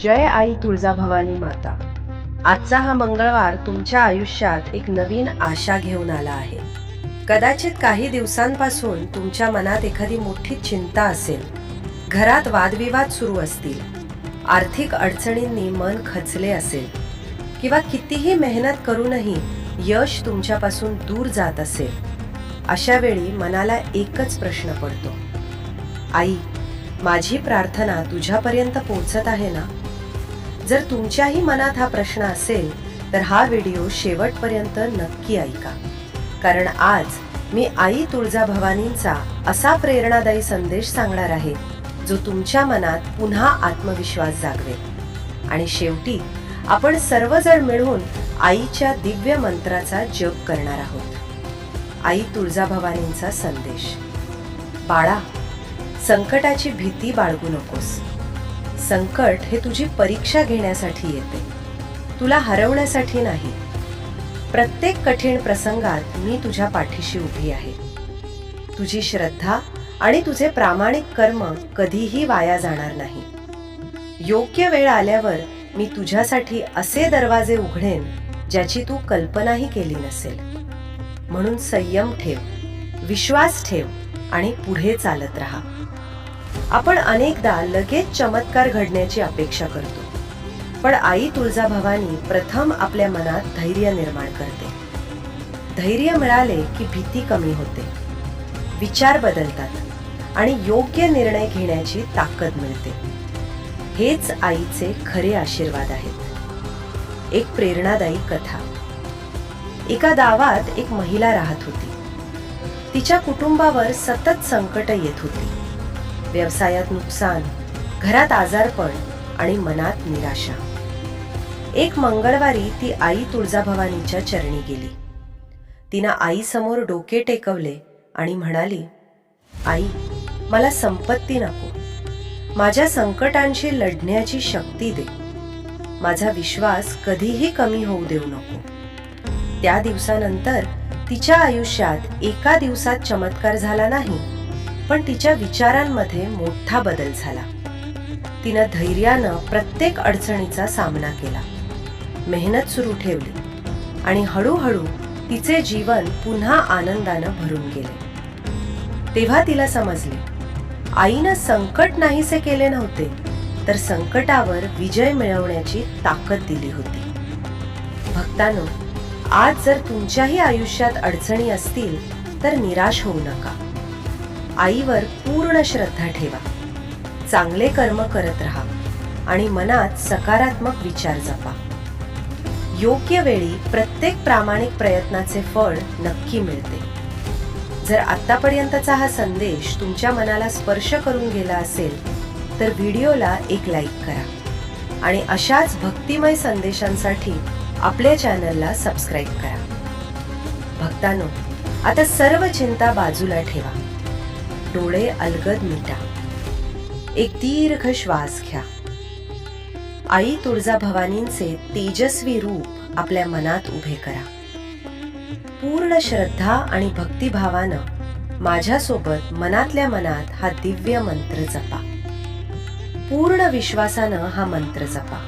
जय आई तुळजाभवानी माता। आजचा हा मंगळवार तुमच्या आयुष्यात एक नवीन आशा घेऊन आला आहे। कदाचित काही दिवसांपासून तुमच्या मनात एखादी मोठी चिंता असेल, घरात वादविवाद सुरू असतील, आर्थिक अडचणींनी मन खचले असेल किंवा कितीही मेहनत करूनही यश तुमच्यापासून दूर जात असेल। अशा वेळी मनाला एकच प्रश्न पडतो, आई, माझी प्रार्थना तुझ्यापर्यंत पोहोचत आहे ना? जर तुमच्याही मनात हा प्रश्न असेल तर हा व्हिडिओ शेवटपर्यंत नक्की ऐका, कारण आज मी आई तुळजाभवानींचा असा प्रेरणादायी संदेश सांगणार आहे जो तुमच्या मनात पुन्हा आत्मविश्वास जागवेल। आणि शेवटी आपण सर्वजण मिळून आईच्या दिव्य मंत्राचा जप करणार आहोत। आई तुळजाभवानींचा संदेश। बाळा, संकटाची भीती बाळगू नकोस। संकट हे तुझी परीक्षा घेण्यासाठी येते, तुला हरवण्यासाठी नाही। प्रत्येक कठीण प्रसंगात मी तुझ्या पाठीशी उभी आहे। तुझी श्रद्धा आणि तुझे प्रामाणिक कर्म कधीही वाया जाणार नाही। योग्य वेळ आल्यावर मी तुझ्यासाठी असे दरवाजे उघडेन ज्याची तू कल्पनाही केली नसेल। म्हणून संयम ठेव, विश्वास ठेव आणि पुढे चालत राहा। आपण अनेकदा लगेच चमत्कार घडण्याची अपेक्षा करतो, पण आई तुळजाभवानी प्रथम आपल्या मनात धैर्य निर्माण करते। धैर्य मिळाले की भीती कमी होते, विचार बदलतात आणि योग्य निर्णय घेण्याची ताकद मिळते। हेच आईचे खरे आशीर्वाद आहेत। एक प्रेरणादायी कथा। एका गावात एक महिला राहत होती। तिच्या कुटुंबावर सतत संकट येत होती। व्यवसायात नुकसान, घरात आजारपण आणि मनात निराशा। एक मंगळवारी ती आई तुळजाभवानीच्या चरणी गेली। तिनं आईसमोर डोके टेकवले आणि म्हणाली, आई, मला संपत्ती नको, माझ्या संकटांशी लढण्याची शक्ती दे। माझा विश्वास कधीही कमी होऊ देऊ नको। त्या दिवसानंतर तिच्या आयुष्यात एका दिवसात चमत्कार झाला नाही, पण तिच्या विचारांमध्ये मोठा बदल झाला। तिनं धैर्यानं प्रत्येक अडचणीचा सामना केला, मेहनत सुरू ठेवली आणि हळूहळू तिचे जीवन पुन्हा आनंदानं भरून गेले। तेव्हा तिला समजले, आईनं संकट नाहीसे केले नव्हते, तर संकटावर विजय मिळवण्याची ताकद दिली होती। भक्तांनो, आज जर तुमच्याही आयुष्यात अडचणी असतील तर निराश होऊ नका। आईवर पूर्ण श्रद्धा ठेवा, चांगले कर्म करत राहा आणि मनात सकारात्मक विचार जपा। योग्य वेळी प्रत्येक प्रामाणिक प्रयत्नाचे फळ नक्की मिळते। जर आतापर्यंतचा हा संदेश तुमच्या मनाला स्पर्श करून गेला असेल तर व्हिडिओला एक लाईक करा आणि अशाच भक्तिमय संदेशांसाठी आपल्या चॅनलला सबस्क्राईब करा। भक्तांनो, आता सर्व चिंता बाजूला ठेवा, डोळे अलगद मिटा, एक दीर्घ श्वास घ्या। आई तुळजाभवानींचे तेजस्वी रूप आपल्या मनात उभे करा। पूर्ण श्रद्धा आणि भक्तिभावानं माझ्यासोबत मनातल्या मनात हा दिव्य मंत्र जपा। पूर्ण विश्वासानं हा मंत्र जपा।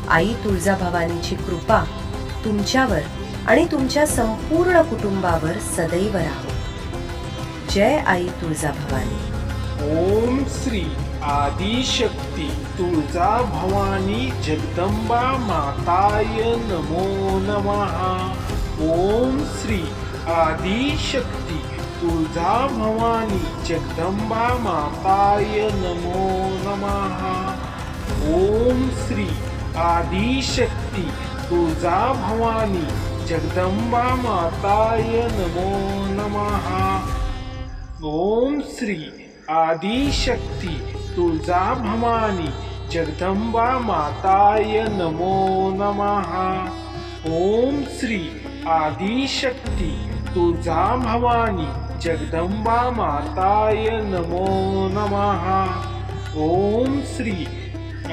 आई तुळजाभवानीची कृपा तुमच्यावर आणि तुमच्या संपूर्ण कुटुंबावर सदैव राहो। जय आई तुळजाभवानी। ओम श्री आदिशक्ती तुळजाभवानी जगदंबा माताय नमो नमः। ओम श्री आदिशक्ती तुळजाभवानी जगदंबा माताय नमो नमः। ओम श्री आदिशक्ती तुळजाभवानी जगदंबा माताय नमो नमः। ओम श्री आदिशक्ती तुळजाभवानी जगदंबा माताय नमो नमः। ओम श्री आदिशक्ती तुळजाभवानी जगदंबा माताय नमो नमः। ओम श्री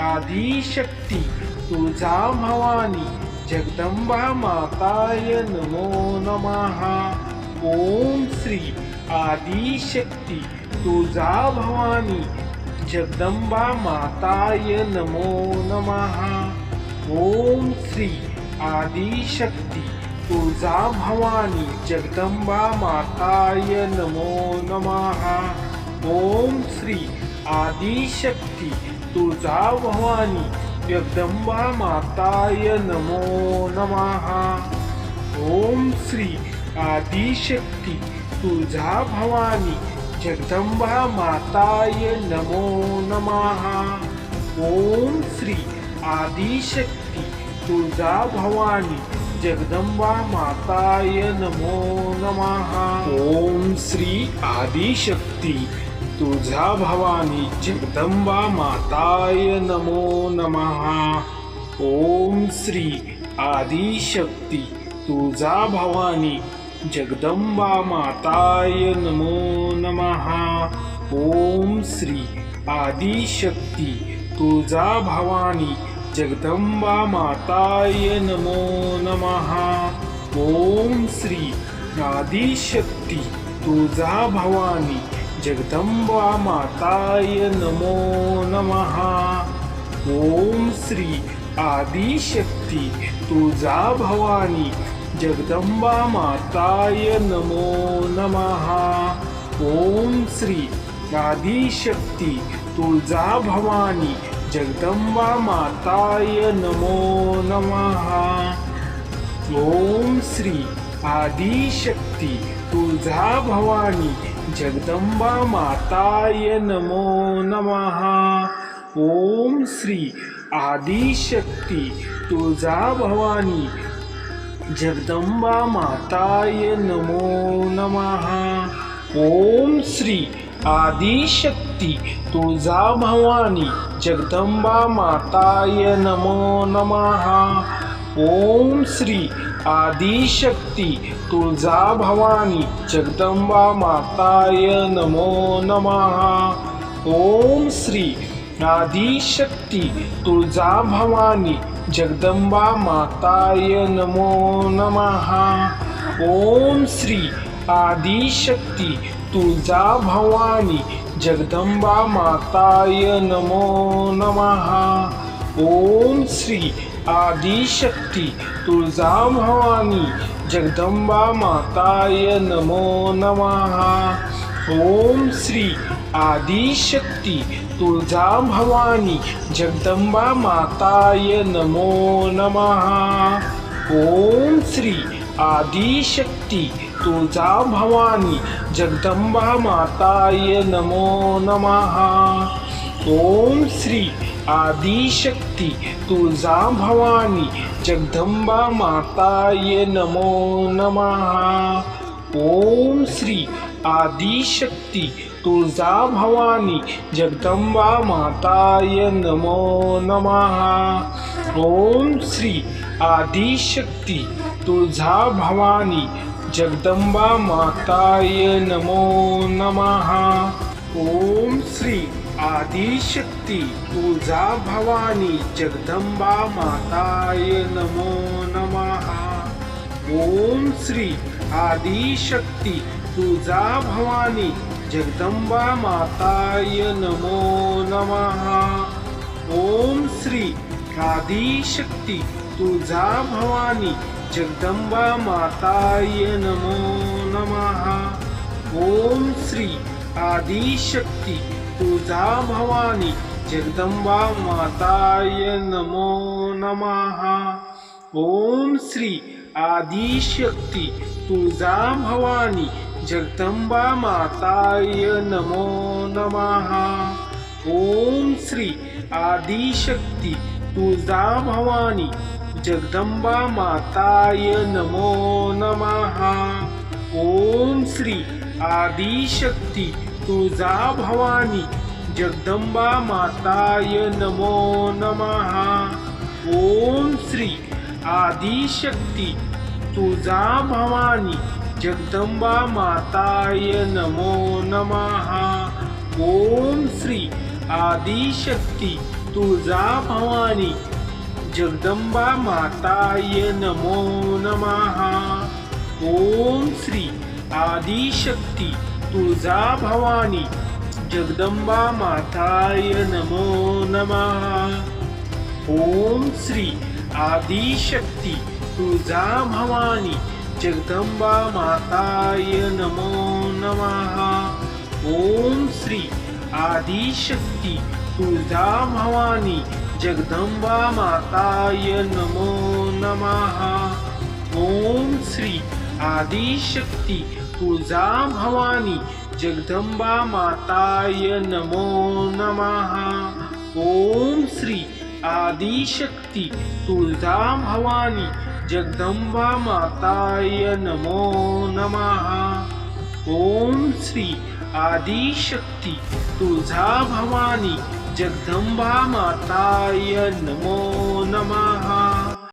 आदिशक्ती तुळजाभवानी जगदंबा माताय नमो नमः। ओम श्री आदिशक्ती तुळजाभवानी जगदंबा माताय नमो नमः. ओम श्री आदिशक्ती तुळजा भवानी जगदंबा माताय नमो नमः. ओम श्री आदिशक्ती तुळजा भवानी जगदंबा माताय नमो नमः. ओम श्री आदिशक्ती तुळजा भवानी जगदंबा माताय नमो नमः. ओम श्री आदिशक्ती तुळजा भवानी जगदंबा माताय नमो नमः. ओम श्री आदिशक्ती तुळजा भवानी जगदंबा माताय नमो नमः. ओम श्री आदिशक्ती तुळजा भवानी जगदंबा माताय नमो नमः. ओम श्री आदिशक्ती तुळजा भवानी जगदंबा माताय नमो नमः. ओम श्री आदिशक्ती तुळजा भवानी जगदंबा माताय नमो नमः. ओम श्री आदिशक्ती तुळजा भवानी जगदंबा माताय नमो नमः. ओम श्री आदिशक्ती तुळजा भवानी जगदंबा माताय नमो नमः. ओम श्री आदिशक्ती तुळजा भवानी जगदंबा माताय नमो नमः. ओम श्री आदिशक्ती तुळजा भवानी जगदंबा माताय नमो नमः. ओम श्री आदिशक्ती तुळजा भवानी जगदंबा माताय नमो नमः. ओम श्री आदिशक्ती तुळजा भवानी जगदंबा माताय नमो नमः. ओम श्री आदिशक्ती तुळजा भवानी जगदंबा माताय नमो नमः. ओम श्री आदिशक्ती तुळजा भवानी जगदंबा माताय नमो नमः. ओम श्री आदिशक्ती तुळजा भवानी जगदंबा माताय नमो नमः. ओम श्री आदिशक्ती तुळजा भवानी जगदंबा माताय नमो नमः. ओम श्री आदिशक्ती तुळजा भवानी जगदंबा माताय नमो नमः. ओम श्री आदिशक्ती तुळजा भवानी जगदंबा माताय नमो नमः. ओम श्री आदिशक्ती तुळजा भवानी जगदंबा माताय नमो नमः. ओम श्री आदिशक्ती तुळजा भवानी जगदंबा माताय नमो नमः. ओम श्री आदिशक्ती तुळजा भवानी जगदंबा माताय नमो नमः. ओम श्री आदिशक्ती तुळजा भवानी जगदंबा माताय नमो नमः. ओम श्री आदिशक्ती तुळजा भवानी जगदंबा माताय नमो नमः. ओम श्री आदिशक्ती तुळजा भवानी जगदंबा माताय नमो नमः. ओम श्री आदिशक्ती तुळजा भवानी जगदंबा माताय नमो नमः. ओम श्री आदिशक्ती तुळजा भवानी जगदंबा माताय नमो नमः. ओम श्री आदिशक्ती तुळजा भवानी जगदंबा माताय नमो नमः. ओम श्री आदिशक्ती तुळजा भवानी जगदंबा माताय नमो नमः. ओम श्री आदिशक्ती तुळजा भवानी जगदंबा माताय नमो नमः. ओम श्री आदिशक्ती तुळजा भवानी जगदंबा माताय नमो नमः. ओम श्री आदिशक्ती तुळजा भवानी जगदंबा माताय नमो नमः. ओम श्री आदिशक्ती तुळजा भवानी जगदंबा माताय नमो नमः. ओम श्री आदिशक्ती तुळजा भवानी जगदंबा माताय नमो नमः. ओम श्री आदिशक्ती तुळजा भवानी जगदंबा माताय नमो नमः. ओम श्री आदिशक्ती तुळजा भवानी जगदंबा माताय नमो नमः.